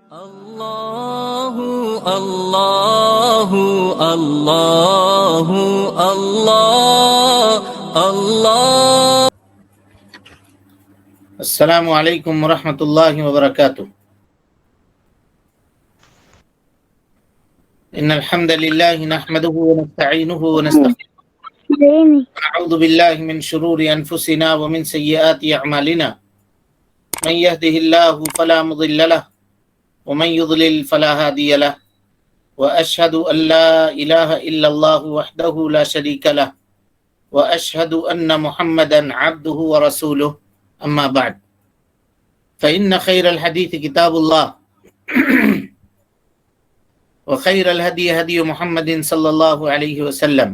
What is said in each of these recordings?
اللہ اللہ اللہ اللہ اللہ۔ السلام علیکم ورحمۃ اللہ وبرکاتہ۔ ان الحمد للہ نحمده ونستعینه ونستغفره ونعوذ باللہ من شرور انفسنا ومن سیئات اعمالنا، من يهده الله فلا مضل له ومن يضلل فلا هادي له، واشهد ان لا اله الا الله وحده لا شريك له، واشهد ان محمدا عبده ورسوله، اما بعد فان خير الحديث كتاب الله وخير الهدي هدي محمد صلى الله عليه وسلم،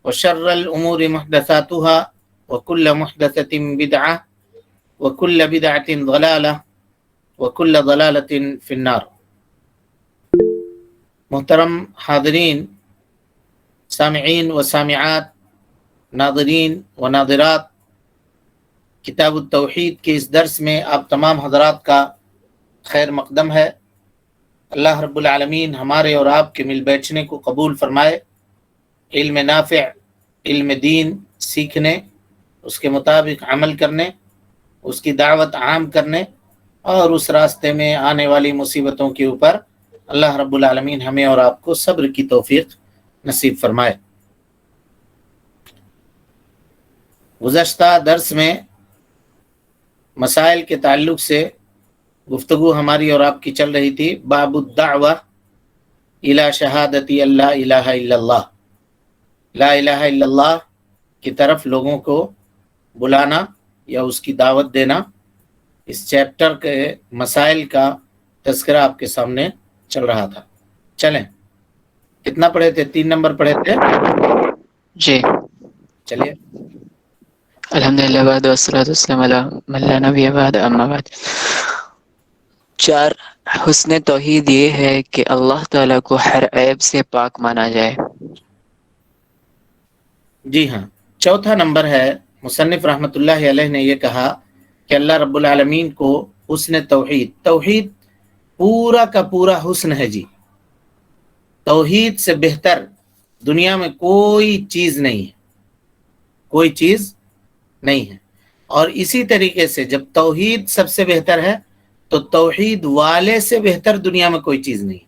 وشر الامور محدثاتها وكل محدثة بدعة وكل بدعة ضلالة وكل ضلالة في النار۔ محترم حاضرین، سامعین و سامعات، ناظرین و ناظرات، کتاب التوحید کے اس درس میں آپ تمام حضرات کا خیر مقدم ہے۔ اللہ رب العالمین ہمارے اور آپ کے مل بیٹھنے کو قبول فرمائے، علم نافع، علم دین سیکھنے، اس کے مطابق عمل کرنے، اس کی دعوت عام کرنے اور اس راستے میں آنے والی مصیبتوں کے اوپر اللہ رب العالمین ہمیں اور آپ کو صبر کی توفیق نصیب فرمائے۔ گزشتہ درس میں مسائل کے تعلق سے گفتگو ہماری اور آپ کی چل رہی تھی، باب الدعوہ الی شہادت اللہ الہ الا اللہ، لا الہ الا اللہ کی طرف لوگوں کو بلانا یا اس کی دعوت دینا۔ اس چیپٹر کے مسائل کا تذکرہ آپ کے سامنے چل رہا تھا۔ چلیں، کتنا پڑھے تھے؟ 3 نمبر پڑھے تھے جی۔ چلیے۔ الحمدللہ بعد والصلاۃ والسلام علی من لا نبی بعد، اما بعد۔ 4 حسن توحید یہ ہے کہ اللہ تعالیٰ کو ہر عیب سے پاک مانا جائے۔ جی ہاں، چوتھا نمبر ہے، مصنف رحمۃ اللہ علیہ نے یہ کہا کہ اللہ رب العالمین کو حسن توحید، توحید پورا کا پورا حسن ہے جی۔ توحید سے بہتر دنیا میں کوئی چیز نہیں ہے، کوئی چیز نہیں ہے۔ اور اسی طریقے سے جب توحید سب سے بہتر ہے تو توحید والے سے بہتر دنیا میں کوئی چیز نہیں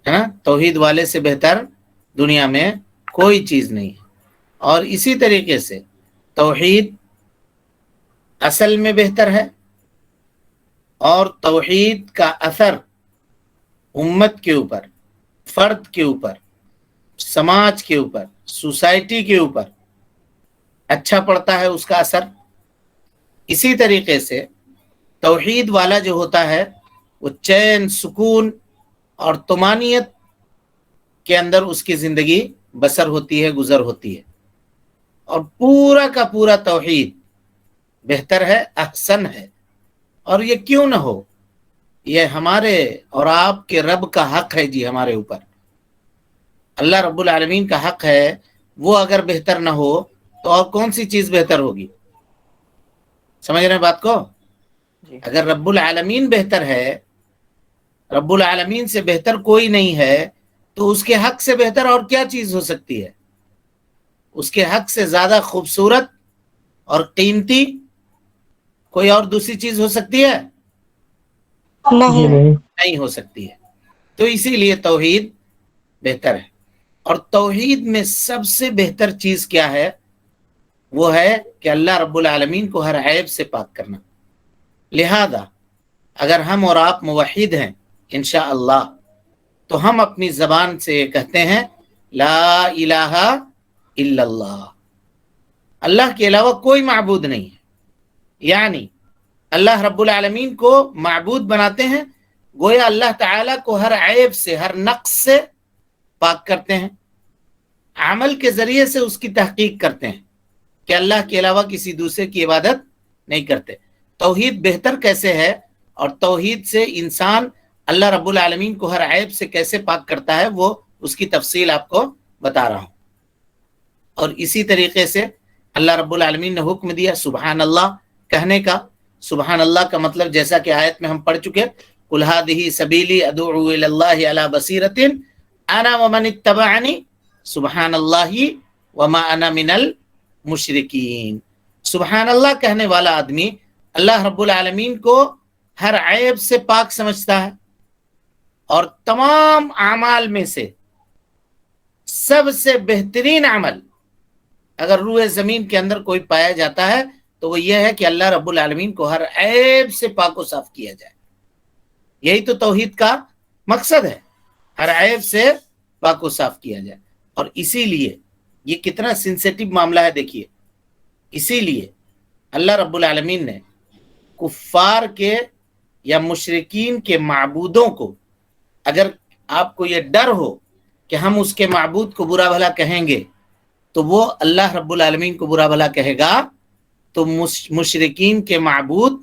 ہے، توحید والے سے بہتر دنیا میں کوئی چیز نہیں ہے۔ اور اسی طریقے سے توحید اصل میں بہتر ہے، اور توحید کا اثر امت کے اوپر، فرد کے اوپر، سماج کے اوپر، سوسائٹی کے اوپر اچھا پڑتا ہے اس کا اثر۔ اسی طریقے سے توحید والا جو ہوتا ہے وہ چین، سکون اور طمانینت کے اندر اس کی زندگی بسر ہوتی ہے، گزر ہوتی ہے۔ اور پورا کا پورا توحید بہتر ہے، احسن ہے۔ اور یہ کیوں نہ ہو، یہ ہمارے اور آپ کے رب کا حق ہے جی، ہمارے اوپر اللہ رب العالمین کا حق ہے۔ وہ اگر بہتر نہ ہو تو اور کون سی چیز بہتر ہوگی؟ سمجھ رہے ہیں بات کو؟ اگر رب العالمین بہتر ہے، رب العالمین سے بہتر کوئی نہیں ہے، تو اس کے حق سے بہتر اور کیا چیز ہو سکتی ہے؟ اس کے حق سے زیادہ خوبصورت اور قیمتی کوئی اور دوسری چیز ہو سکتی ہے؟ نہیں ہو سکتی ہے۔ تو اسی لیے توحید بہتر ہے۔ اور توحید میں سب سے بہتر چیز کیا ہے؟ وہ ہے کہ اللہ رب العالمین کو ہر عیب سے پاک کرنا۔ لہذا اگر ہم اور آپ موحد ہیں انشاءاللہ، تو ہم اپنی زبان سے کہتے ہیں لا الہ الا اللہ، اللہ کے علاوہ کوئی معبود نہیں ہے۔ یعنی اللہ رب العالمین کو معبود بناتے ہیں، گویا اللہ تعالیٰ کو ہر عیب سے، ہر نقص سے پاک کرتے ہیں، عمل کے ذریعے سے اس کی تحقیق کرتے ہیں کہ اللہ کے علاوہ کسی دوسرے کی عبادت نہیں کرتے۔ توحید بہتر کیسے ہے اور توحید سے انسان اللہ رب العالمین کو ہر عیب سے کیسے پاک کرتا ہے، وہ اس کی تفصیل آپ کو بتا رہا ہوں۔ اور اسی طریقے سے اللہ رب العالمین نے حکم دیا سبحان اللہ کہنے کا۔ سبحان اللہ کا مطلب جیسا کہ آیت میں ہم پڑھ چکے، قل ھذہ سبیلی ادعو الی اللہ علی بصیرۃ انا ومن اتبعنی سبحان اللہ وما انا من المشرکین۔ سبحان اللہ کہنے والا آدمی اللہ رب العالمین کو ہر عیب سے پاک سمجھتا ہے، اور تمام اعمال میں سے سب سے بہترین عمل اگر روئے زمین کے اندر کوئی پایا جاتا ہے تو وہ یہ ہے کہ اللہ رب العالمین کو ہر عیب سے پاک و صاف کیا جائے۔ یہی تو توحید کا مقصد ہے، ہر عیب سے پاک و صاف کیا جائے۔ اور اسی لیے یہ کتنا سینسیٹیو معاملہ ہے دیکھیے، اسی لیے اللہ رب العالمین نے کفار کے یا مشرکین کے معبودوں کو، اگر آپ کو یہ ڈر ہو کہ ہم اس کے معبود کو برا بھلا کہیں گے تو وہ اللہ رب العالمین کو برا بھلا کہے گا، تو مشرکین کے معبود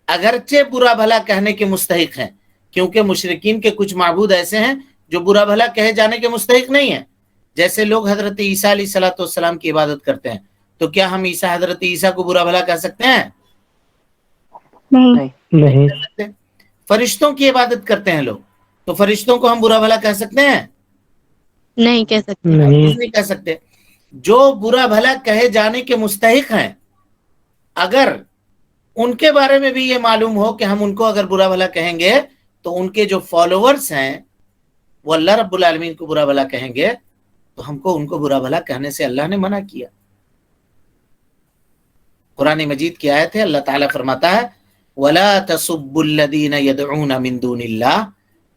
اگرچہ برا بھلا کہنے کے مستحق ہیں، کیونکہ مشرکین کے کچھ معبود ایسے ہیں جو برا بھلا کہے جانے کے مستحق نہیں ہیں۔ جیسے لوگ حضرت عیسیٰ علیہ الصلوۃ والسلام کی عبادت کرتے ہیں، تو کیا ہم حضرت عیسیٰ کو برا بھلا کہہ سکتے ہیں؟ نہیں کہہ سکتے۔ فرشتوں کی عبادت کرتے ہیں لوگ، تو فرشتوں کو ہم برا بھلا کہہ سکتے ہیں؟ نہیں کہہ سکتے۔ نہیں کہہ سکتے۔ جو برا بھلا کہے جانے کے مستحق ہیں، اگر ان کے بارے میں بھی یہ معلوم ہو کہ ہم ان کو اگر برا بھلا کہیں گے تو ان کے جو فالوورز ہیں وہ اللہ رب العالمین کو برا بھلا کہیں گے، تو ہم کو ان کو برا بھلا کہنے سے اللہ نے منع کیا۔ قرآن مجید کی آیت ہے، اللہ تعالیٰ فرماتا ہے وَلَا تَسُبُّوا الَّذِينَ يَدْعُونَ مِن دُونِ اللَّهِ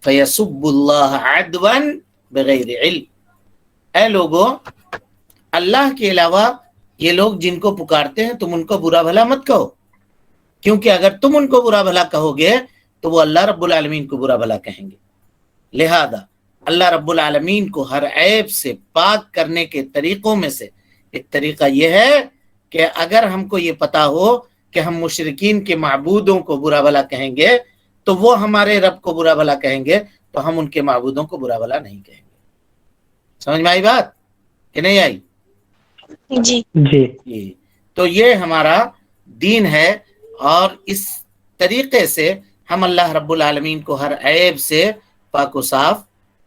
فَيَسُبُّوا اللَّهَ عَدْوًا بِغَيْرِ عِلْمٍ۔ اے لوگو، اللہ کے علاوہ یہ لوگ جن کو پکارتے ہیں تم ان کو برا بھلا مت کہو، کیونکہ اگر تم ان کو برا بھلا کہو گے تو وہ اللہ رب العالمین کو برا بھلا کہیں گے۔ لہذا اللہ رب العالمین کو ہر عیب سے پاک کرنے کے طریقوں میں سے ایک طریقہ یہ ہے کہ اگر ہم کو یہ پتا ہو کہ ہم مشرکین کے معبودوں کو برا بھلا کہیں گے تو وہ ہمارے رب کو برا بھلا کہیں گے، تو ہم ان کے معبودوں کو برا بھلا نہیں کہیں گے۔ سمجھ میں آئی بات کہ نہیں آئی؟ جی جی۔ تو یہ ہمارا دین ہے، اور اس طریقے سے ہم اللہ رب العالمین کو ہر عیب سے پاک و صاف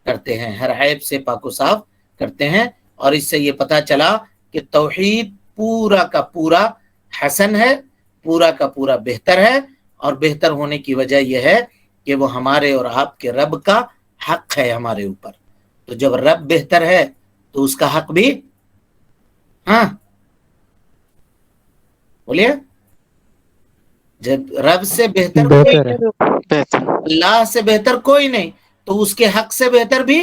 کرتے ہیں، ہر عیب سے پاک و صاف کرتے ہیں۔ اور اس سے یہ پتا چلا کہ توحید پورا کا پورا حسن ہے، پورا کا پورا بہتر ہے، اور بہتر ہونے کی وجہ یہ ہے کہ وہ ہمارے اور آپ کے رب کا حق ہے ہمارے اوپر۔ تو جب رب بہتر ہے تو اس کا حق بھی، ہاں بولیے، جب رب سے بہتر اللہ سے بہتر کوئی نہیں، تو اس کے حق سے بہتر بھی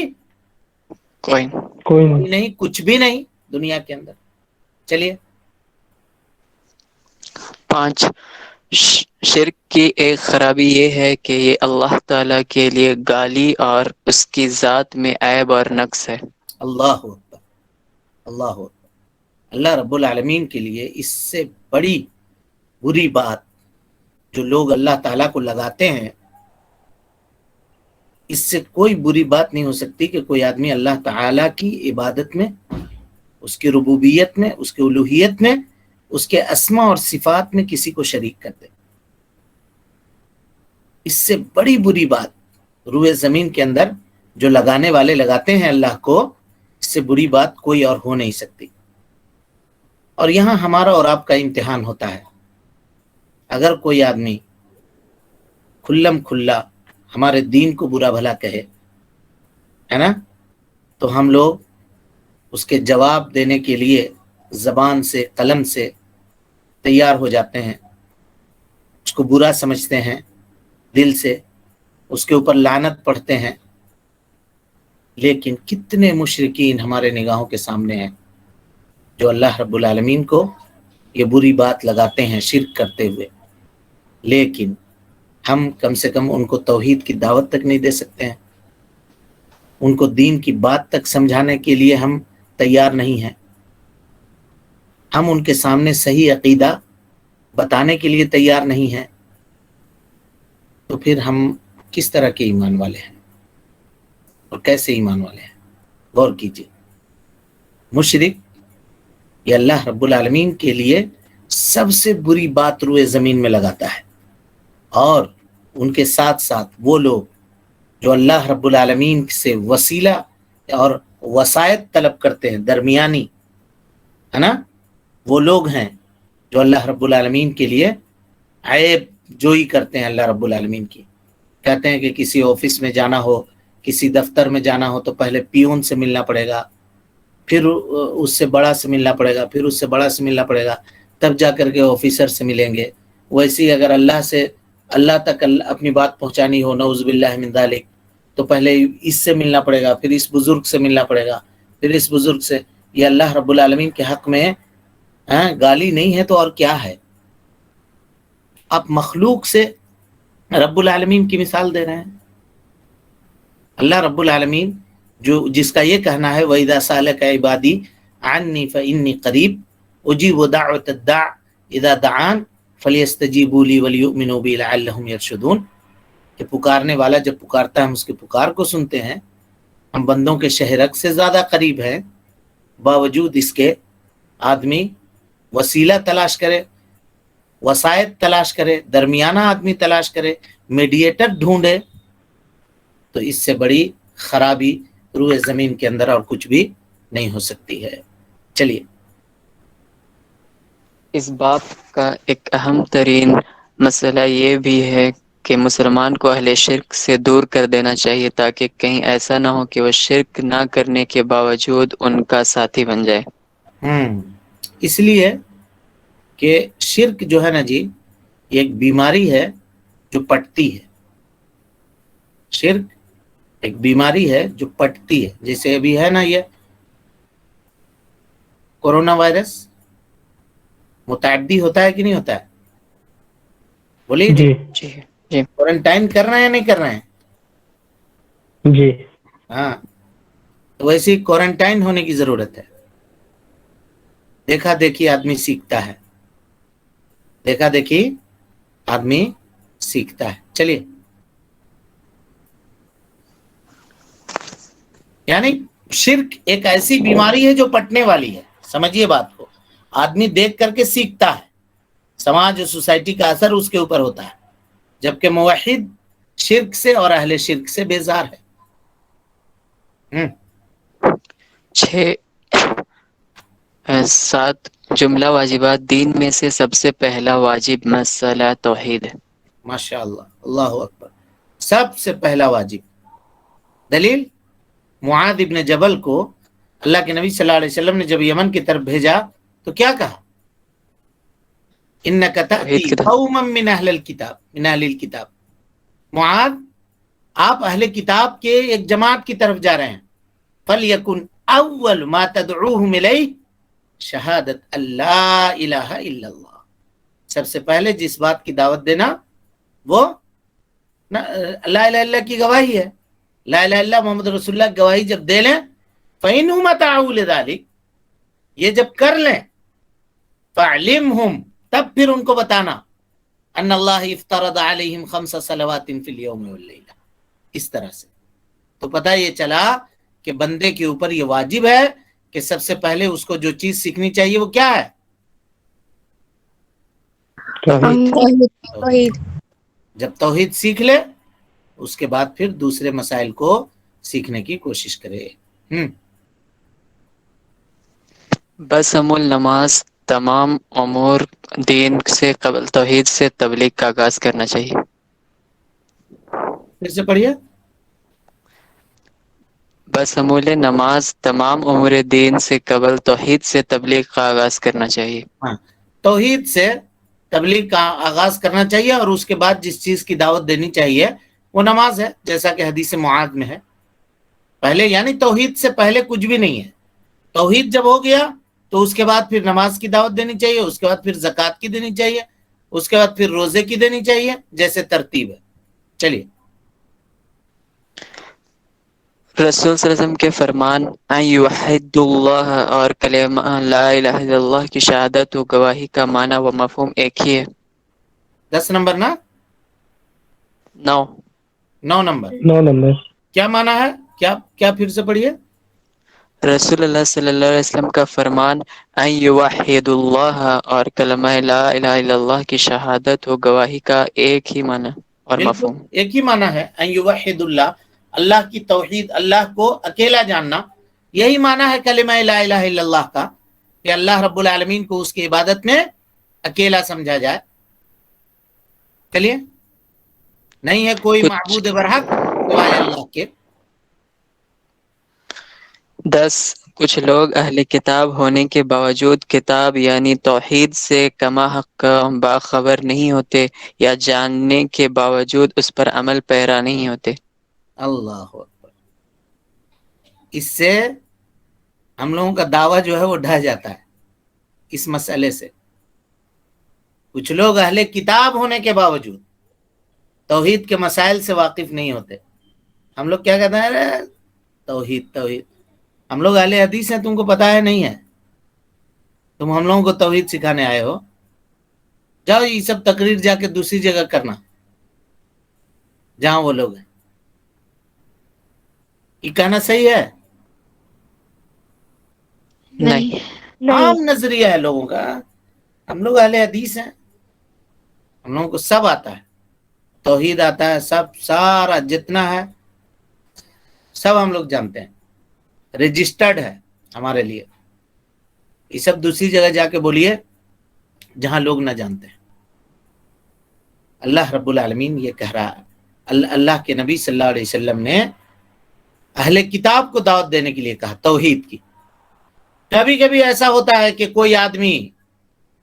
کوئی نہیں، کچھ بھی نہیں دنیا کے اندر۔ چلیے 5، شرک کی ایک خرابی یہ ہے کہ یہ اللہ تعالیٰ کے لیے گالی اور اس کی ذات میں عیب اور نقص ہے۔ اللہ اکبر، اللہ اکبر۔ اللہ رب العالمین کے لیے اس سے بڑی بری بات جو لوگ اللہ تعالیٰ کو لگاتے ہیں، اس سے کوئی بری بات نہیں ہو سکتی کہ کوئی آدمی اللہ تعالیٰ کی عبادت میں، اس کی ربوبیت میں، اس کی الوہیت میں، اس کے اسماء اور صفات میں کسی کو شریک کر دے۔ اس سے بڑی بری بات روئے زمین کے اندر جو لگانے والے لگاتے ہیں اللہ کو، اس سے بری بات کوئی اور ہو نہیں سکتی۔ اور یہاں ہمارا اور آپ کا امتحان ہوتا ہے۔ اگر کوئی آدمی کھلم کھلا ہمارے دین کو برا بھلا کہے، ہے نا، تو ہم لوگ اس کے جواب دینے کے لیے زبان سے، قلم سے تیار ہو جاتے ہیں، اس کو برا سمجھتے ہیں، دل سے اس کے اوپر لعنت پڑھتے ہیں۔ لیکن کتنے مشرکین ہمارے نگاہوں کے سامنے ہیں جو اللہ رب العالمین کو یہ بری بات لگاتے ہیں شرک کرتے ہوئے، لیکن ہم کم سے کم ان کو توحید کی دعوت تک نہیں دے سکتے ہیں، ان کو دین کی بات تک سمجھانے کے لیے ہم تیار نہیں ہیں، ہم ان کے سامنے صحیح عقیدہ بتانے کے لیے تیار نہیں ہیں، تو پھر ہم کس طرح کے ایمان والے ہیں اور کیسے ایمان والے ہیں؟ غور کیجیے۔ مشرک یہ اللہ رب العالمین کے لیے سب سے بری بات روئے زمین میں لگاتا ہے، اور ان کے ساتھ ساتھ وہ لوگ جو اللہ رب العالمین سے وسیلہ اور وسائط طلب کرتے ہیں، درمیانی، ہے نا، وہ لوگ ہیں جو اللہ رب العالمین کے لیے عیب جوئی کرتے ہیں۔ اللہ رب العالمین کی کہتے ہیں کہ کسی آفس میں جانا ہو، کسی دفتر میں جانا ہو تو پہلے پیون سے ملنا پڑے گا، پھر اس سے بڑا سے ملنا پڑے گا، پھر اس سے بڑا سے ملنا پڑے گا، تب جا کر کے آفیسر سے ملیں گے۔ ویسے ہی اگر اللہ تک اپنی بات پہنچانی ہو، نعوذ باللہ من ذالک، تو پہلے اس سے ملنا پڑے گا، پھر اس بزرگ سے ملنا پڑے گا، پھر اس بزرگ سے۔ یہ اللہ رب العالمین کے حق میں گالی نہیں ہے تو اور کیا ہے؟ آپ مخلوق سے رب العالمین کی مثال دے رہے ہیں۔ اللہ رب العالمین جس کا یہ کہنا ہے وَإِذَا سَأَلَكَ عِبَادِي عَنِّي فَإِنِّي قَرِيبٌ أُجِيبُ دَعْوَةَ الدَّاعِ إِذَا دَعَانِ فَلْيَسْتَجِيبُوا لِي وَلْيُؤْمِنُوا بِي لَعَلَّهُمْ يَرْشُدُونَ، کہ پکارنے والا جب پکارتا ہے ہم اس کی پکار کو سنتے ہیں، ہم بندوں کے شہرک سے زیادہ قریب ہیں، باوجود اس کے آدمی وسیلہ تلاش کرے، وسائط تلاش کرے، درمیانہ آدمی تلاش کرے، میڈیٹر ڈھونڈے، تو اس سے بڑی خرابی روئے زمین کے اندر اور کچھ بھی نہیں ہو سکتی ہے۔ چلیے، اس باب کا ایک اہم ترین مسئلہ یہ بھی ہے کہ مسلمان کو اہل شرک سے دور کر دینا چاہیے، تاکہ کہیں ایسا نہ ہو کہ وہ شرک نہ کرنے کے باوجود ان کا ساتھی بن جائے۔ اس لیے کہ شرک جو ہے نا جی، یہ ایک بیماری ہے جو پٹتی ہے۔ شرک ایک بیماری ہے جو پٹتی ہے، جیسے ابھی ہے نا یہ کورونا وائرس، متعدی ہوتا ہے کہ نہیں ہوتا ہے؟ بولیے جی، جی جی کوارنٹائن کر رہے ہیں یا نہیں کر رہے ہیں؟ جی ہاں، تو ویسے ہی کوارنٹائن ہونے کی ضرورت ہے۔ دیکھا دیکھی آدمی سیکھتا ہے، دیکھا دیکھی آدمی سیکھتا ہے۔ چلیے، یعنی شرک ایک ایسی بیماری ہے جو پٹنے والی ہے، سمجھیے بات کو۔ آدمی دیکھ کر کے سیکھتا ہے، سماج اور سوسائٹی کا اثر اس کے اوپر ہوتا ہے، جبکہ موحد شرک سے اور اہل شرک سے بیزار ہے۔ 7 جملہ واجبات دین میں سے سب سے پہلا واجب مسئلہ توحید ہے۔ ماشاء اللہ، اللہ اکبر، سب سے پہلا واجب۔ دلیل، معاذ ابن جبل کو اللہ کے نبی صلی اللہ علیہ وسلم نے جب یمن کی طرف بھیجا تو کیا کہا؟ انک تأتی قوما من اہل الکتاب، معاذ آپ اہل کتاب کے ایک جماعت کی طرف جا رہے ہیں، فَلْيَكُنْ أَوَّلُ مَا تَدْعُوهُمْ إِلَيْهِ شہادت اللہ الہ الا اللہ، سب سے پہلے جس بات کی دعوت دینا وہ لا الہ الا اللہ کی گواہی ہے۔ لا الہ الا اللہ محمد رسول اللہ کی گواہی جب دے لیں، فَإِنْهُمْ أَطَاعُوا لِذَلِكَ، یہ جب کر لیں، فَعْلِمْهُمْ، تب پھر ان کو بتانا، ان اللہ افترض علیہم 5 صلوات فی اليوم واللیلہ، اس طرح سے۔ تو پتہ یہ چلا کہ بندے کے اوپر یہ واجب ہے کہ سب سے پہلے اس کو جو چیز سیکھنی چاہیے وہ کیا ہے؟ توحید۔ جب توحید سیکھ لے، اس کے بعد پھر دوسرے مسائل کو سیکھنے کی کوشش کرے۔ بشمول نماز تمام امور دین سے قبل توحید سے تبلیغ کا آغاز کرنا چاہیے۔ پھر سے پڑھیے۔ بشمول نماز تمام امور دین سے قبل توحید سے تبلیغ کا آغاز کرنا چاہیے۔ ہاں، توحید سے تبلیغ کا آغاز کرنا چاہیے، اور اس کے بعد جس چیز کی دعوت دینی چاہیے وہ نماز ہے، جیسا کہ حدیث معاذ میں ہے۔ پہلے یعنی توحید سے پہلے کچھ بھی نہیں ہے۔ توحید جب ہو گیا تو اس کے بعد پھر نماز کی دعوت دینی چاہیے، اس کے بعد پھر زکوٰۃ کی دینی چاہیے، اس کے بعد پھر روزے کی دینی چاہیے، جیسے ترتیب ہے۔ چلیے، رسول صلی اللہ علیہ وسلم کے فرمان ان یوحد اللہ اور کلمہ لا الہ الا اللہ کی شہادت و گواہی کا معنی و مفہوم ایک ہی ہے۔ 10 نمبر نا، 9 9 نمبر 9 نمبر کیا معنی ہے؟ کیا پھر سے پڑھیے۔ رسول اللہ صلی اللہ علیہ وسلم کا فرمان ان یوحد اللہ اور کلمہ لا الہ الا اللہ کی شہادت و گواہی کا ایک ہی معنی اور بالکل مفہوم. ایک ہی معنی ہے، ان یوحد اللہ، اللہ کی توحید، اللہ کو اکیلا جاننا، یہی معنی ہے کلمہ لا الہ الا اللہ کا، کہ اللہ رب العالمین کو اس کی عبادت میں اکیلا سمجھا جائے. چلیے، نہیں ہے کوئی معبود برحق سوائے اللہ کے. 10 کچھ لوگ اہل کتاب ہونے کے باوجود کتاب یعنی توحید سے کما حق باخبر نہیں ہوتے یا جاننے کے باوجود اس پر عمل پیرا نہیں ہوتے. اللہ اکبر. اس سے ہم لوگوں کا دعویٰ جو ہے وہ ڈھہ جاتا ہے اس مسئلے سے. کچھ لوگ اہل کتاب ہونے کے باوجود توحید کے مسائل سے واقف نہیں ہوتے. ہم لوگ کیا کہتے ہیں؟ ارے توحید توحید. ہم لوگ اہل حدیث ہیں، تم کو پتا ہے نہیں ہے؟ تم ہم لوگوں کو توحید سکھانے آئے ہو؟ جاؤ یہ سب تقریر جا کے دوسری جگہ کرنا جہاں وہ لوگ ہیں. یہ کہنا صحیح ہے؟ نہیں. عام نظریہ ہے لوگوں کا. ہم لوگ اہل حدیث ہیں، ہم لوگوں کو سب آتا ہے، توحید آتا ہے، سب سارا جتنا ہے سب ہم لوگ جانتے ہیں، رجسٹرڈ ہے ہمارے لیے. یہ سب دوسری جگہ جا کے بولیے جہاں لوگ نہ جانتے ہیں. اللہ رب العالمین یہ کہہ رہا ہے، اللہ کے نبی صلی اللہ علیہ وسلم نے اہل کتاب کو دعوت دینے کے لیے کہا توحید کی. کبھی کبھی ایسا ہوتا ہے کہ کوئی آدمی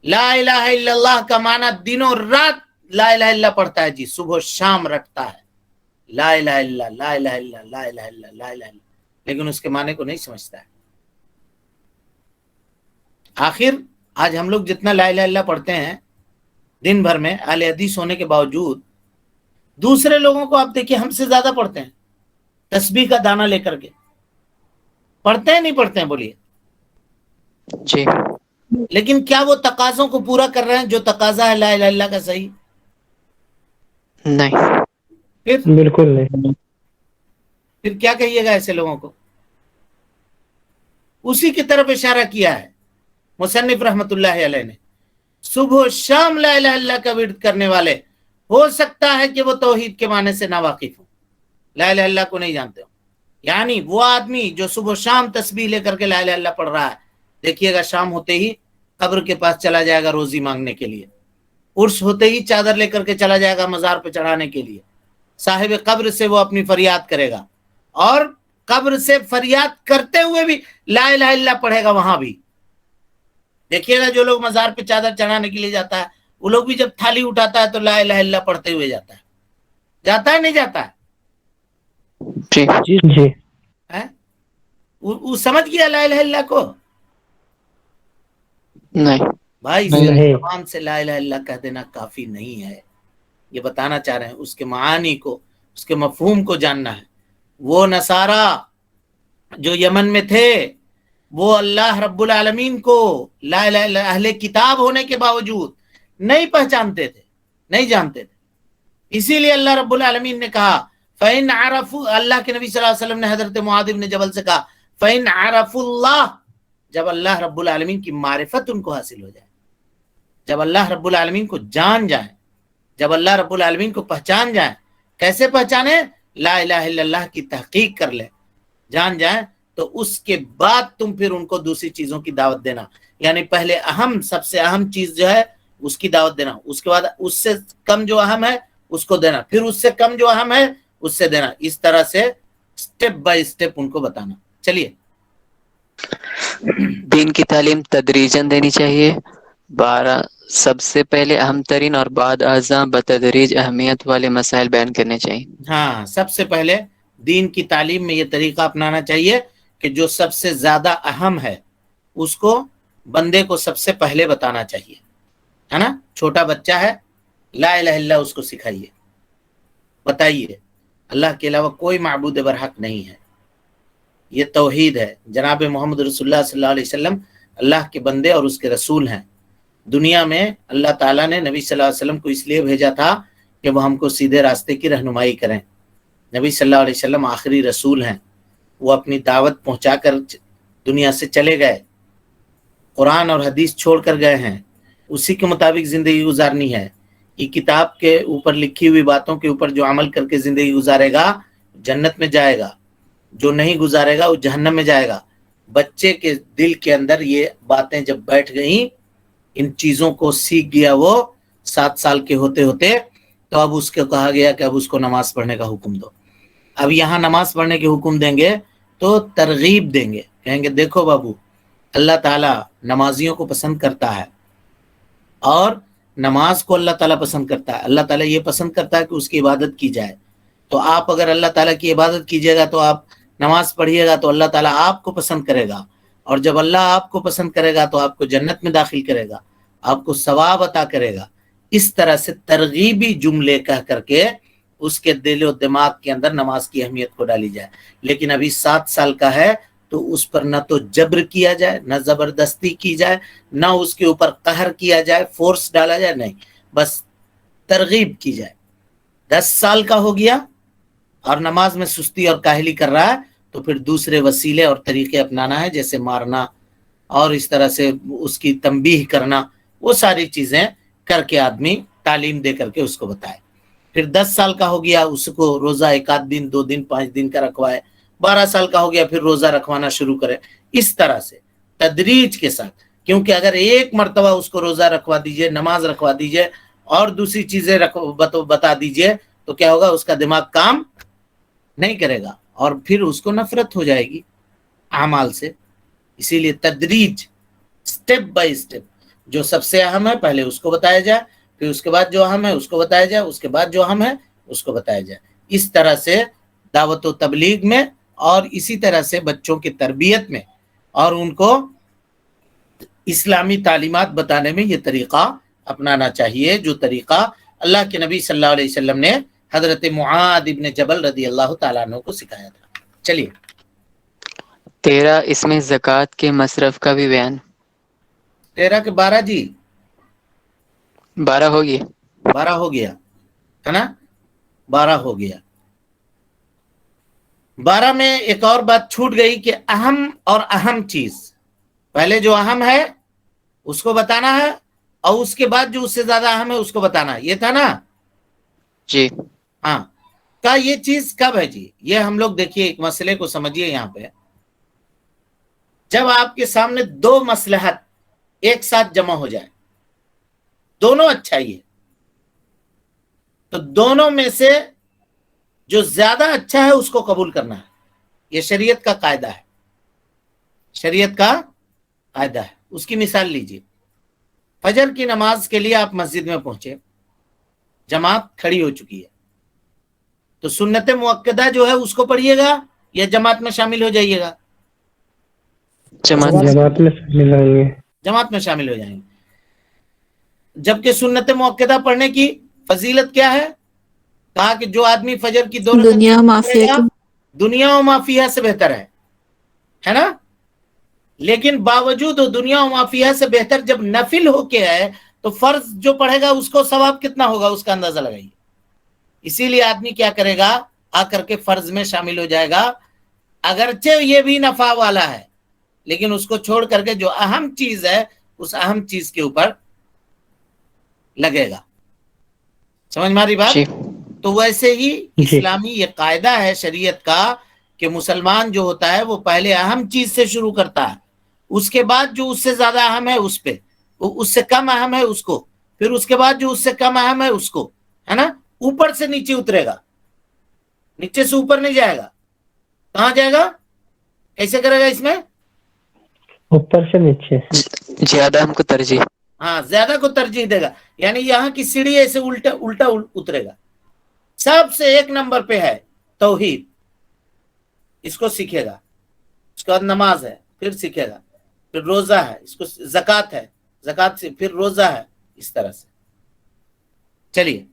لا الہ الا اللہ کا معنی دنوں رات لا الہ الا پڑھتا ہے، جی صبح و شام رٹتا ہے لا الہ الا لا الہ الا لا الہ الا لا الہ الا، لیکن اس کے معنی کو نہیں سمجھتا ہے. آخر آج ہم لوگ جتنا لا الہ الا پڑھتے ہیں دن بھر میں، اہل حدیث ہونے کے باوجود دوسرے لوگوں کو آپ دیکھیں ہم سے زیادہ پڑھتے ہیں. تسبیح کا دانہ لے کر کے پڑھتے ہیں نہیں پڑھتے ہیں بولیے؟ جی. لیکن کیا وہ تقاضوں کو پورا کر رہے ہیں جو تقاضا ہے لا الہ الا کا؟ صحیح نہیں. بالکل نہیں. پھر کیا کہیے گا ایسے لوگوں کو؟ اسی کی طرف اشارہ کیا ہے مصنف رحمت اللہ علیہ نے. صبح و شام لا الہ الا کا ورد کرنے والے ہو سکتا ہے کہ وہ توحید کے معنی سے ناواقف ہوں، لا الہ الا کو نہیں جانتے ہوں. یعنی وہ آدمی جو صبح و شام تسبیح لے کر کے لا الہ الا پڑھ رہا ہے، دیکھیے گا شام ہوتے ہی قبر کے پاس چلا جائے گا روزی مانگنے کے لیے، عرس ہوتے ہی چادر لے کر کے چلا جائے گا مزار پہ چڑھانے کے لیے، صاحب قبر سے وہ اپنی فریاد کرے گا، اور قبر سے فریاد کرتے ہوئے بھی لا الہ الا پڑھے گا وہاں بھی. دیکھیے گا جو لوگ مزار پہ چادر چڑھانے کے لیے جاتا ہے، وہ لوگ بھی جب تھالی اٹھاتا ہے تو لا الہ الا پڑھتے ہوئے جاتا ہے. جاتا ہے نہیں جاتا ہے؟ جی. جی جی. وہ سمجھ گیا لا الہ الا کو؟ نہیں. بھائی نہیں. زبان سے لا الہ الا کہہ دینا کافی نہیں ہے. یہ بتانا چاہ رہے ہیں اس کے معانی کو، اس کے مفہوم کو جاننا ہے. وہ نصارہ جو یمن میں تھے وہ اللہ رب العالمین کو لا الہ الا اہل کتاب ہونے کے باوجود نہیں پہچانتے تھے، نہیں جانتے تھے. اسی لیے اللہ رب العالمین نے کہا فَإِنْ عَرَفُوا، اللہ کے نبی صلی اللہ علیہ وسلم نے حضرت معاذ بن جبل سے کہا فَإِنْ عَرَفُوا اللَّهَ، جب اللہ رب العالمین کی معرفت ان کو حاصل ہو جائے، جب اللہ رب العالمین کو جان جائیں، جب اللہ رب العالمین کو پہچان جائیں. کیسے پہچانے؟ لا الہ الا اللہ کی تحقیق کر لیں، جان جائیں، تو اس کے بعد تم پھر ان کو دوسری چیزوں کی دعوت دینا. یعنی پہلے اہم، سب سے اہم چیز جو ہے اس کی دعوت دینا، اس کے بعد اس سے کم جو اہم ہے اس کو دینا، پھر اس سے کم جو اہم ہے اس سے دینا. اس طرح سے سٹیپ بائی سٹیپ ان کو بتانا. چلیے. دین کی تعلیم تدریجاً دینی چاہیے. 12 سب سے پہلے اہم ترین اور بعد ازاں بتدریج اہمیت والے مسائل بیان کرنے چاہیے. ہاں، سب سے پہلے دین کی تعلیم میں یہ طریقہ اپنانا چاہیے کہ جو سب سے زیادہ اہم ہے اس کو بندے کو سب سے پہلے بتانا چاہیے، ہے نا؟ چھوٹا بچہ ہے، لا الہ الا اس کو سکھائیے، بتائیے اللہ کے علاوہ کوئی معبود برحق نہیں ہے، یہ توحید ہے. جناب محمد رسول اللہ صلی اللہ علیہ وسلم اللہ کے بندے اور اس کے رسول ہیں. دنیا میں اللہ تعالیٰ نے نبی صلی اللہ علیہ وسلم کو اس لیے بھیجا تھا کہ وہ ہم کو سیدھے راستے کی رہنمائی کریں. نبی صلی اللہ علیہ وسلم آخری رسول ہیں، وہ اپنی دعوت پہنچا کر دنیا سے چلے گئے، قرآن اور حدیث چھوڑ کر گئے ہیں، اسی کے مطابق زندگی گزارنی ہے. یہ کتاب کے اوپر لکھی ہوئی باتوں کے اوپر جو عمل کر کے زندگی گزارے گا جنت میں جائے گا، جو نہیں گزارے گا وہ جہنم میں جائے گا. بچے کے دل کے اندر یہ باتیں جب بیٹھ گئیں، ان چیزوں کو سیکھ گیا وہ 7 سال کے ہوتے ہوتے، تو اب اس کو کہا گیا کہ اب اس کو نماز پڑھنے کا حکم دو. اب یہاں نماز پڑھنے کے حکم دیں گے تو ترغیب دیں گے، کہیں گے دیکھو بابو، اللہ تعالیٰ نمازیوں کو پسند کرتا ہے، اور نماز کو اللہ تعالیٰ پسند کرتا ہے. اللہ تعالیٰ یہ پسند کرتا ہے کہ اس کی عبادت کی جائے. تو آپ اگر اللہ تعالیٰ کی عبادت کیجیے گا تو آپ نماز پڑھیے گا تو اللہ تعالیٰ آپ کو پسند کرے گا، اور جب اللہ آپ کو پسند کرے گا تو آپ کو جنت میں داخل کرے گا، آپ کو ثواب عطا کرے گا. اس طرح سے ترغیبی جملے کہہ کر کے اس کے دل و دماغ کے اندر نماز کی اہمیت کو ڈالی جائے. لیکن ابھی 7 سال کا ہے تو اس پر نہ تو جبر کیا جائے، نہ زبردستی کی جائے، نہ اس کے اوپر قہر کیا جائے، فورس ڈالا جائے، نہیں، بس ترغیب کی جائے. 10 سال کا ہو گیا اور نماز میں سستی اور کاہلی کر رہا ہے تو پھر دوسرے وسیلے اور طریقے اپنانا ہے، جیسے مارنا اور اس طرح سے اس کی تنبیہ کرنا. وہ ساری چیزیں کر کے آدمی تعلیم دے کر کے اس کو بتائے. پھر 10 سال کا ہو گیا، اس کو روزہ 1 آدھ دن 2 دن 5 دن کا رکھوائے. 12 سال کا ہو گیا پھر روزہ رکھوانا شروع کرے. اس طرح سے تدریج کے ساتھ، کیونکہ اگر ایک مرتبہ اس کو روزہ رکھوا دیجئے، نماز رکھوا دیجئے اور دوسری چیزیں بتا دیجئے تو کیا ہوگا، اس کا دماغ کام نہیں کرے گا اور پھر اس کو نفرت ہو جائے گی اعمال سے. اسی لیے تدریج، سٹیپ بائی سٹیپ، جو سب سے اہم ہے پہلے اس کو بتایا جائے، پھر اس کے بعد جو اہم ہے اس کو بتایا جائے، اس کے بعد جو اہم ہے اس کو بتایا جائے. اس طرح سے دعوت و تبلیغ میں اور اسی طرح سے بچوں کی تربیت میں اور ان کو اسلامی تعلیمات بتانے میں یہ طریقہ اپنانا چاہیے، جو طریقہ اللہ کے نبی صلی اللہ علیہ وسلم نے حضرت معاذ ابن جبل رضی اللہ تعالیٰ عنہ کو سکھایا تھا. چلیے 13 اس میں زکوٰۃ کے مصرف کا بھی بیان. 13 کے 12 جی 12 ہوگی. 12 ہو گیا ہے نا، 12 ہو گیا. 12 میں ایک اور بات چھوٹ گئی کہ اہم اور اہم چیز، پہلے جو اہم ہے اس کو بتانا ہے اور اس کے بعد جو اس سے زیادہ اہم ہے اس کو بتانا ہے. یہ تھا نا جی ہاں. کا یہ چیز کب ہے جی؟ یہ ہم لوگ دیکھیے ایک مسئلے کو سمجھیے. یہاں پہ جب آپ کے سامنے 2 مصلحت ایک ساتھ جمع ہو جائے، دونوں اچھائی ہے، تو دونوں میں سے جو زیادہ اچھا ہے اس کو قبول کرنا ہے. یہ شریعت کا قاعدہ ہے، شریعت کا قاعدہ ہے. اس کی مثال لیجیے. فجر کی نماز کے لیے آپ مسجد میں پہنچے، جماعت کھڑی ہو چکی ہے، تو سنت مؤکدہ جو ہے اس کو پڑھیے گا یا جماعت میں شامل ہو جائیے گا؟ جماعت. جماعت میں شامل ہوں گے. جماعت میں شامل ہو جائیں گے. جبکہ سنت مؤکدہ پڑھنے کی فضیلت کیا ہے؟ کہا کہ جو آدمی فجر کی 2 دنیا مافیا دنیا و مافیہ سے بہتر ہے نا. لیکن باوجود دنیا و مافیہ سے بہتر جب نفل ہو کے ہے تو فرض جو پڑھے گا اس کو ثواب کتنا ہوگا اس کا اندازہ لگائیے. اسی لیے آدمی کیا کرے گا، آ کر کے فرض میں شامل ہو جائے گا، اگرچہ یہ بھی نفع والا ہے لیکن اس کو چھوڑ کر کے جو اہم چیز ہے اس اہم چیز کے اوپر لگے گا. سمجھ ماری بات؟ تو ویسے ہی اسلامی یہ قاعدہ ہے شریعت کا کہ مسلمان جو ہوتا ہے وہ پہلے اہم چیز سے شروع کرتا ہے، اس کے بعد جو اس سے زیادہ اہم ہے اس پہ، اس سے کم اہم ہے اس کو، پھر اس کے بعد جو اس سے کم اہم ہے اس کو، ہے نا. اوپر سے نیچے اترے گا، نیچے سے اوپر نہیں جائے گا. کہاں جائے گا؟ کیسے کرے گا؟ اس میں اوپر سے نیچے. زیادہ ہم کو ترجیح. ہاں، زیادہ کو ترجیح دے گا. یعنی یہاں کی سیڑھی ایسے الٹا اترے گا. سب سے 1 نمبر پہ ہے توحید، اس کو سیکھے گا. اس کے بعد نماز ہے، پھر سیکھے گا. پھر روزہ ہے، اس کو زکوٰۃ ہے، زکوٰۃ سے پھر روزہ ہے. اس طرح سے چلیے.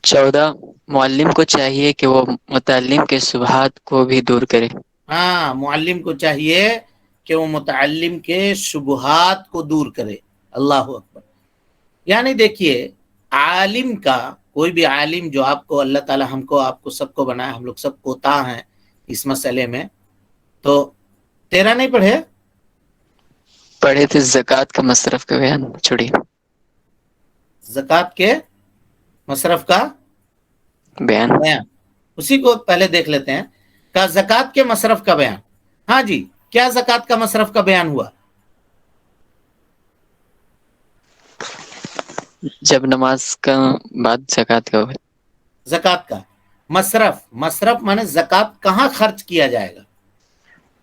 14 معلم کو چاہیے کہ وہ متعلم کے شبہات کو بھی دور کرے. ہاں، معلم کو چاہیے کہ وہ متعلم کے شبہات کو دور کرے. اللہ اکبر. یعنی دیکھیے، عالم کا کوئی بھی عالم جو آپ کو اللہ تعالی ہم کو آپ کو سب کو بنایا، ہم لوگ سب کوتا ہیں اس مسئلے میں، تو 13 نہیں پڑھے؟ پڑھے تھے زکوٰۃ کا مصرف کا بیان، چھوڑی زکوٰۃ کے مصرف کا بیان۔ بیان، اسی کو پہلے دیکھ لیتے ہیں۔ کا زکوٰۃ کے مصرف کا بیان، ہاں جی، کیا زکوٰۃ کا مصرف کا بیان ہوا؟ جب نماز کا بعد زکوٰۃ کا ہوا۔ زکوٰۃ کا مصرف مانے زکوٰۃ کہاں خرچ کیا جائے گا؟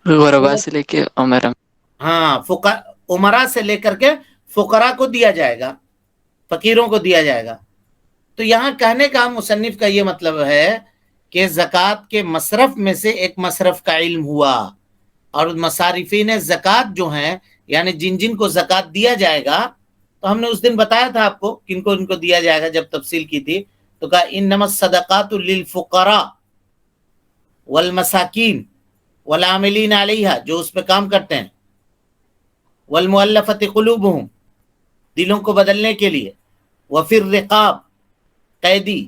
غربا سے لے کے عمر، ہاں، عمرا سے لے کر کے فقراء کو دیا جائے گا، فقیروں کو دیا جائے گا۔ تو یہاں کہنے کا مصنف کا یہ مطلب ہے کہ زکوٰۃ کے مصرف میں سے ایک مصرف کا علم ہوا، اور مصارفین زکوٰۃ جو ہیں، یعنی جن جن کو زکوٰۃ دیا جائے گا، تو ہم نے اس دن بتایا تھا آپ کو کن کو ان کو دیا جائے گا، جب تفصیل کی تھی تو کہا انما الصدقات للفقراء والمساکین والعاملین علیہا، جو اس پہ کام کرتے ہیں، والمؤلفۃ قلوبہم، دلوں کو بدلنے کے لیے، وفی الرقاب، قیدی،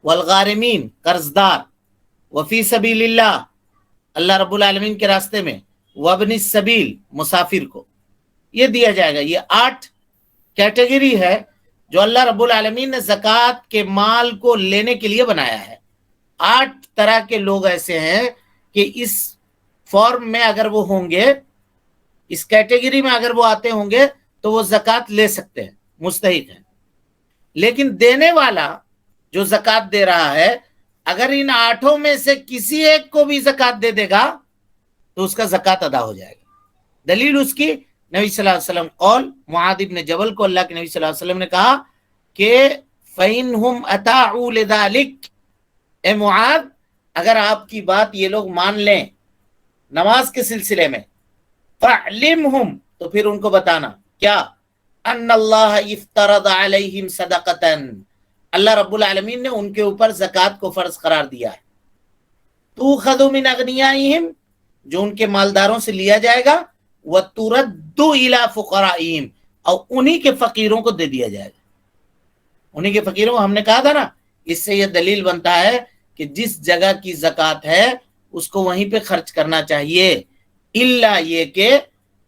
والغارمین، قرضدار، وفی سبیل اللہ، اللہ رب العالمین کے راستے میں، وابن السبیل، مسافر کو یہ دیا جائے گا۔ یہ 8 کیٹیگری ہے جو اللہ رب العالمین نے زکوٰۃ کے مال کو لینے کے لیے بنایا ہے۔ 8 طرح کے لوگ ایسے ہیں کہ اس فارم میں اگر وہ ہوں گے، اس کیٹیگری میں اگر وہ آتے ہوں گے تو وہ زکوٰۃ لے سکتے ہیں، مستحق ہیں۔ لیکن دینے والا جو زکوٰۃ دے رہا ہے، اگر ان 8 میں سے کسی ایک کو بھی زکوٰۃ دے دے گا تو اس کا زکوٰۃ ادا ہو جائے گا۔ دلیل اس کی نبی صلی اللہ علیہ وسلم قول معاذ بن جبل کو اللہ کے نبی صلی اللہ علیہ وسلم نے کہا کہ فَإِنْهُمْ أَطَاعُوا لِذَلِكَ، اے معاذ اگر آپ کی بات یہ لوگ مان لیں نماز کے سلسلے میں، فَعْلِمْهُمْ، تو پھر ان کو بتانا کیا، ان اللہ افترض علیہم صدقتاً، اللہ رب العالمین نے ان کے اوپر زکوٰۃ کو فرض قرار دیا ہے، تؤخذ من اغنیائہم، جو ان کے مالداروں سے لیا جائے گا، وترد الی فقرائہم، اور انہی کے فقیروں کو دے دیا جائے گا۔ انہی کے فقیروں کو، ہم نے کہا تھا نا، اس سے یہ دلیل بنتا ہے کہ جس جگہ کی زکوٰۃ ہے اس کو وہیں پہ خرچ کرنا چاہیے، الا یہ کہ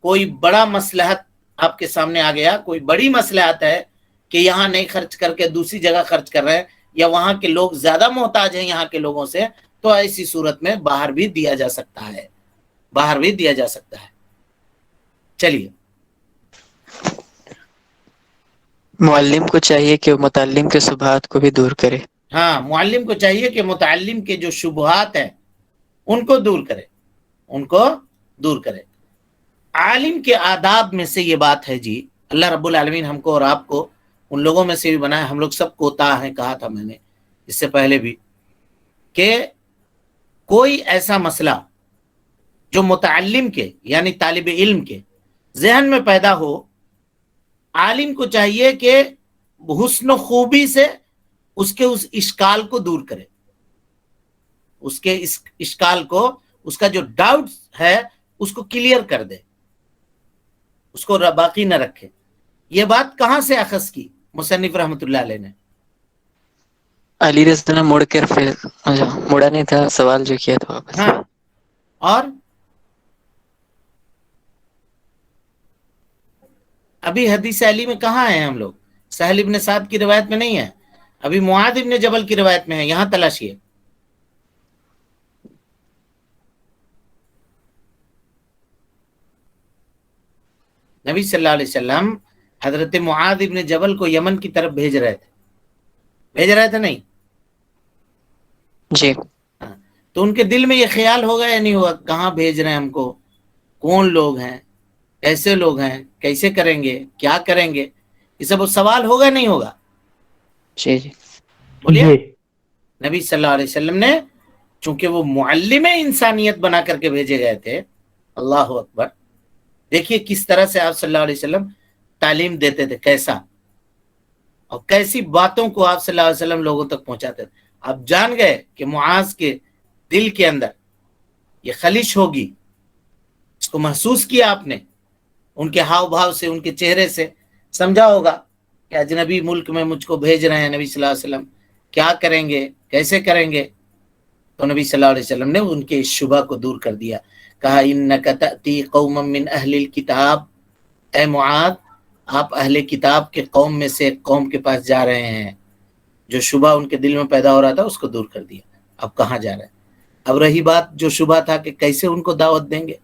کوئی بڑا مصلحت آپ کے سامنے آ گیا، کوئی بڑی مصلحت ہے کہ یہاں نہیں خرچ کر کے دوسری جگہ خرچ کر رہے ہیں، یا وہاں کے لوگ زیادہ محتاج ہیں یہاں کے لوگوں سے، تو ایسی صورت میں باہر بھی دیا جا سکتا ہے، باہر بھی دیا جا سکتا ہے۔ چلیے، معلم کو چاہیے کہ وہ متعلم کے شبہات کو بھی دور کرے۔ ہاں، معلم کو چاہیے کہ متعلم کے جو شبہات ہیں ان کو دور کرے، ان کو دور کرے۔ عالم کے آداب میں سے یہ بات ہے جی، اللہ رب العالمین ہم کو اور آپ کو ان لوگوں میں سے بھی بنائے، ہم لوگ سب کوتاہ ہیں، کہا تھا میں نے اس سے پہلے بھی، کہ کوئی ایسا مسئلہ جو متعلم کے یعنی طالب علم کے ذہن میں پیدا ہو، عالم کو چاہیے کہ حسن و خوبی سے اس کے اس اشکال کو دور کرے، اس کے اس اشکال کو، اس کا جو ڈاؤٹ ہے اس کو کلیئر کر دے، اس کو باقی نہ رکھے۔ یہ بات کہاں سے اخذ کی مصنف رحمۃ اللہ علیہ نے؟ علی رضا نے مڑ کر پھر مڑا نہیں تھا، سوال جو کیا تھا واپس۔ ہاں، اور ابھی حدیث علی میں کہاں ہیں ہم لوگ؟ سہل ابن سعد کی روایت میں نہیں ہے، ابھی معاذ ابن جبل کی روایت میں ہے، یہاں تلاشیے۔ نبی صلی اللہ علیہ وسلم حضرت معاذ ابن جبل کو یمن کی طرف بھیج رہے تھے نہیں؟ جی، تو ان کے دل میں یہ خیال ہوگا یا نہیں ہوگا، کہاں بھیج رہے ہیں ہم کو، کون لوگ ہیں، کیسے لوگ ہیں، کیسے کریں گے، کیا کریں گے، یہ سب سوال ہوگا نہیں ہوگا؟ جی جی بولیے۔ جی نبی صلی اللہ علیہ وسلم نے چونکہ وہ معلم انسانیت بنا کر کے بھیجے گئے تھے، اللہ اکبر، دیکھیے کس طرح سے آپ صلی اللہ علیہ وسلم تعلیم دیتے تھے، کیسا اور کیسی باتوں کو آپ صلی اللہ علیہ وسلم لوگوں تک پہنچاتے تھے۔ آپ جان گئے کہ معاذ کے دل کے اندر یہ خلش ہوگی، اس کو محسوس کیا آپ نے، ان کے ہاؤ بھاؤ سے، ان کے چہرے سے سمجھا ہوگا کہ اجنبی ملک میں مجھ کو بھیج رہے ہیں نبی صلی اللہ علیہ وسلم، کیا کریں گے، کیسے کریں گے؟ تو نبی صلی اللہ علیہ وسلم نے ان کے اس شبہ کو دور کر دیا، کہا انک تأتی قوما من اہل الکتاب، اے معاذ آپ اہل کتاب کے قوم میں سے ایک قوم کے پاس جا رہے ہیں، جو شبہ ان کے دل میں پیدا ہو رہا تھا اس کو دور کر دیا، اب کہاں جا رہے ہیں؟ اب رہی بات جو شبہ تھا کہ کیسے ان کو دعوت دیں گے،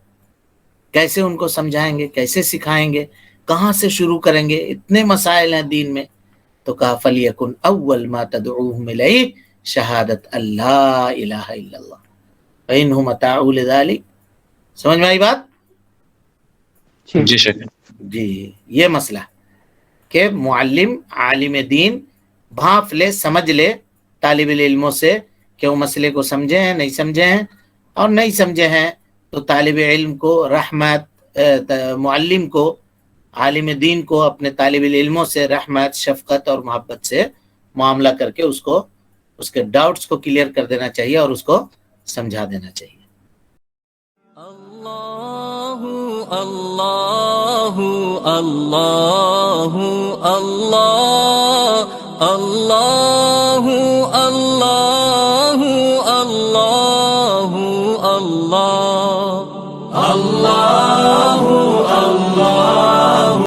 کیسے ان کو سمجھائیں گے، کیسے سکھائیں گے، کہاں سے شروع کریں گے، اتنے مسائل ہیں دین میں، تو کہا فَلْيَكُنْ أَوَّلْ مَا تَدْعُوهُمْ إِلَيْهِ شَهَادَةَ اللَّا إِلَهَ إِلَّا اللَّهُ فَإِنْهُمْ أَطَاعُوا لِذَلِكَ۔ سمجھ میں آئی بات؟ جی شیخ۔ جی یہ مسئلہ کہ معلم عالم دین بھانپ لے، سمجھ لے طالب علموں سے کہ وہ مسئلے کو سمجھے ہیں نہیں سمجھے ہیں، اور نہیں سمجھے ہیں تو طالب علم کو رحمت، معلم کو عالم دین کو اپنے طالب علموں سے رحمت، شفقت اور محبت سے معاملہ کر کے اس کو اس کے ڈاؤٹس کو کلیئر کر دینا چاہیے اور اس کو سمجھا دینا چاہیے۔ اللہ اللہ اللہ اللہ اللہ اللہ اللہ اللہ اللہ